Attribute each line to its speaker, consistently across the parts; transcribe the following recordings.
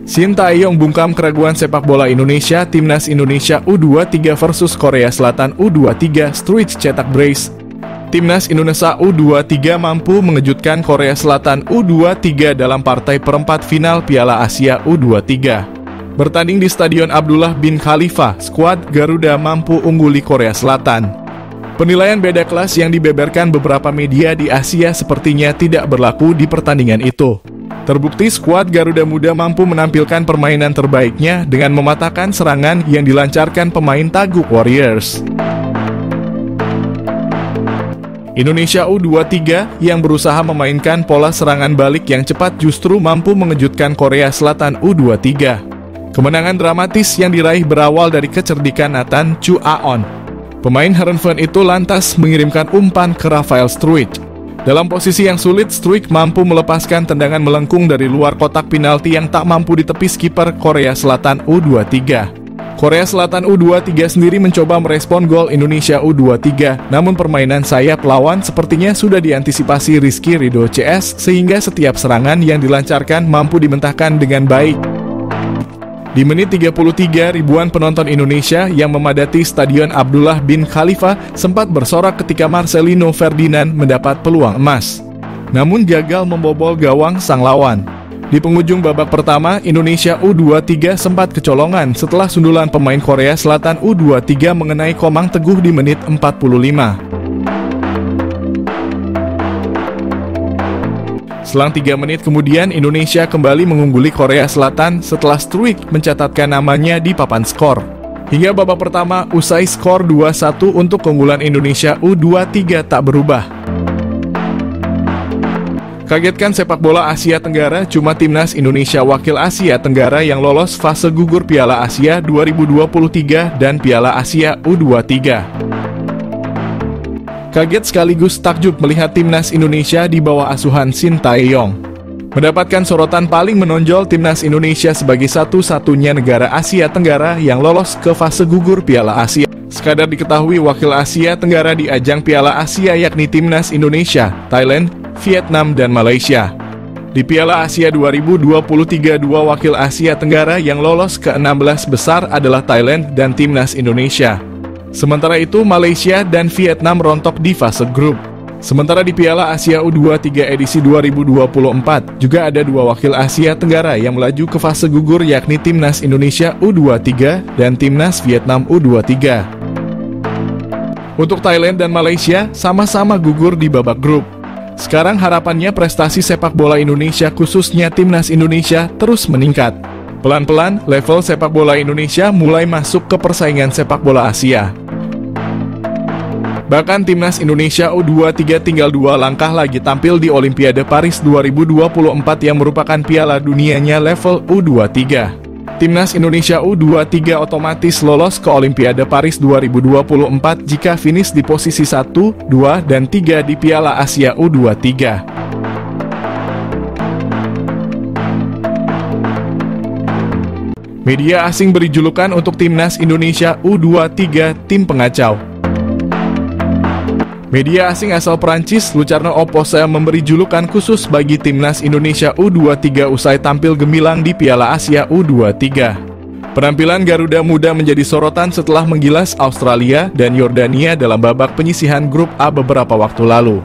Speaker 1: Shin Tae-yong bungkam keraguan sepak bola Indonesia. Timnas Indonesia U23 versus Korea Selatan U23, Struij cetak brace. Timnas Indonesia U23 mampu mengejutkan Korea Selatan U23 dalam partai perempat final Piala Asia U23. Bertanding di Stadion Abdullah bin Khalifa, skuad Garuda mampu ungguli Korea Selatan. Penilaian beda kelas yang dibeberkan beberapa media di Asia sepertinya tidak berlaku di pertandingan itu. Terbukti skuad Garuda Muda mampu menampilkan permainan terbaiknya dengan mematahkan serangan yang dilancarkan pemain Taguk Warriors. Indonesia U23 yang berusaha memainkan pola serangan balik yang cepat justru mampu mengejutkan Korea Selatan U23. Kemenangan dramatis yang diraih berawal dari kecerdikan Nathan Chu Aon. Pemain Heerenveen itu lantas mengirimkan umpan ke Rafael Struij. Dalam posisi yang sulit, Struij mampu melepaskan tendangan melengkung dari luar kotak penalti yang tak mampu ditepis kiper Korea Selatan U23. Korea Selatan U23 sendiri mencoba merespon gol Indonesia U23, namun permainan sayap lawan sepertinya sudah diantisipasi Rizky Ridho CS sehingga setiap serangan yang dilancarkan mampu dimentahkan dengan baik. Di menit 33, ribuan penonton Indonesia yang memadati Stadion Abdullah bin Khalifa sempat bersorak ketika Marcelino Ferdinand mendapat peluang emas, namun gagal membobol gawang sang lawan. Di penghujung babak pertama, Indonesia U23 sempat kecolongan setelah sundulan pemain Korea Selatan U23 mengenai Komang Teguh di menit 45. Selang 3 menit kemudian, Indonesia kembali mengungguli Korea Selatan setelah Struij mencatatkan namanya di papan skor. Hingga babak pertama usai skor 2-1 untuk keunggulan Indonesia U23 tak berubah. Kagetkan sepak bola Asia Tenggara, cuma timnas Indonesia wakil Asia Tenggara yang lolos fase gugur Piala Asia 2023 dan Piala Asia U23. Kaget sekaligus takjub melihat timnas Indonesia di bawah asuhan Shin Tae-yong. Mendapatkan sorotan paling menonjol, timnas Indonesia sebagai satu-satunya negara Asia Tenggara yang lolos ke fase gugur Piala Asia. Sekadar diketahui, wakil Asia Tenggara di ajang Piala Asia yakni timnas Indonesia, Thailand, Vietnam, dan Malaysia. Di Piala Asia 2023, 2 wakil Asia Tenggara yang lolos ke 16 besar adalah Thailand dan timnas Indonesia. Sementara itu, Malaysia dan Vietnam rontok di fase grup. Sementara di Piala Asia U23 edisi 2024, juga ada 2 wakil Asia Tenggara yang melaju ke fase gugur yakni timnas Indonesia U23 dan timnas Vietnam U23. Untuk Thailand dan Malaysia, sama-sama gugur di babak grup. Sekarang harapannya prestasi sepak bola Indonesia khususnya timnas Indonesia terus meningkat. Pelan-pelan, level sepak bola Indonesia mulai masuk ke persaingan sepak bola Asia. Bahkan timnas Indonesia U23 tinggal 2 langkah lagi tampil di Olimpiade Paris 2024 yang merupakan piala dunianya level U23. Timnas Indonesia U23 otomatis lolos ke Olimpiade Paris 2024 jika finish di posisi 1, 2, dan 3 di Piala Asia U23. Media asing beri julukan untuk timnas Indonesia U23 tim pengacau. Media asing asal Prancis, Lucarno Opose, memberi julukan khusus bagi timnas Indonesia U23 usai tampil gemilang di Piala Asia U23. Penampilan Garuda Muda menjadi sorotan setelah menggilas Australia dan Yordania dalam babak penyisihan grup A beberapa waktu lalu.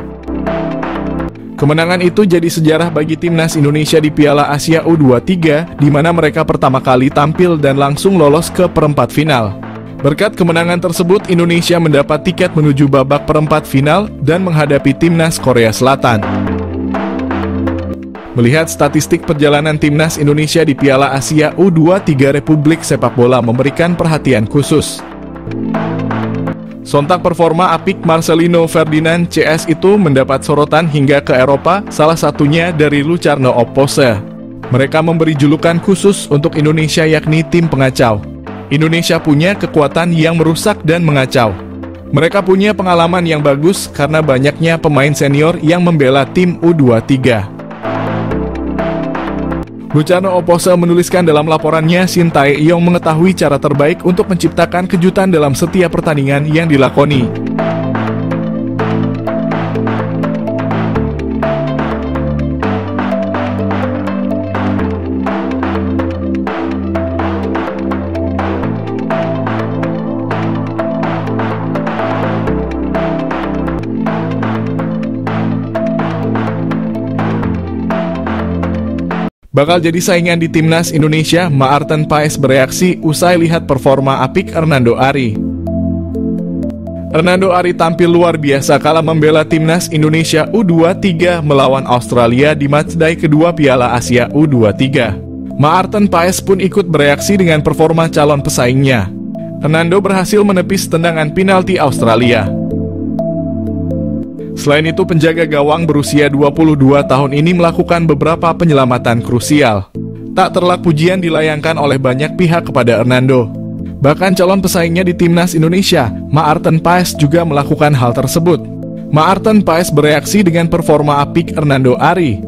Speaker 1: Kemenangan itu jadi sejarah bagi timnas Indonesia di Piala Asia U23, di mana mereka pertama kali tampil dan langsung lolos ke perempat final. Berkat kemenangan tersebut, Indonesia mendapat tiket menuju babak perempat final dan menghadapi timnas Korea Selatan. Melihat statistik perjalanan timnas Indonesia di Piala Asia U23, Republik Sepak Bola memberikan perhatian khusus. Sontak performa apik Marcelino Ferdinand CS itu mendapat sorotan hingga ke Eropa, salah satunya dari Lucarno Opose. Mereka memberi julukan khusus untuk Indonesia yakni tim pengacau. Indonesia punya kekuatan yang merusak dan mengacau. Mereka punya pengalaman yang bagus karena banyaknya pemain senior yang membela tim U23. Lucarno Opose menuliskan dalam laporannya, Shin Tae-yong mengetahui cara terbaik untuk menciptakan kejutan dalam setiap pertandingan yang dilakoni. Bakal jadi saingan di timnas Indonesia, Maarten Paes bereaksi usai lihat performa apik Hernando Ari. Hernando Ari tampil luar biasa kala membela timnas Indonesia U23 melawan Australia di matchday kedua Piala Asia U23. Maarten Paes pun ikut bereaksi dengan performa calon pesaingnya. Hernando berhasil menepis tendangan penalti Australia. Selain itu, penjaga gawang berusia 22 tahun ini melakukan beberapa penyelamatan krusial. Tak terelak pujian dilayangkan oleh banyak pihak kepada Hernando. Bahkan calon pesaingnya di timnas Indonesia, Maarten Paes, juga melakukan hal tersebut. Maarten Paes bereaksi dengan performa apik Hernando Ari.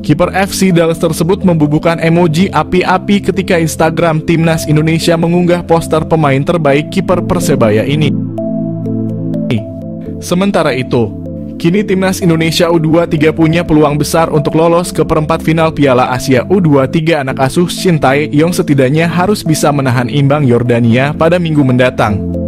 Speaker 1: Kiper FC Dallas tersebut membubuhkan emoji api-api ketika Instagram timnas Indonesia mengunggah poster pemain terbaik kiper Persebaya ini. Sementara itu, kini timnas Indonesia U23 punya peluang besar untuk lolos ke perempat final Piala Asia U23. Anak asuh Shin Tae-yong setidaknya harus bisa menahan imbang Yordania pada minggu mendatang.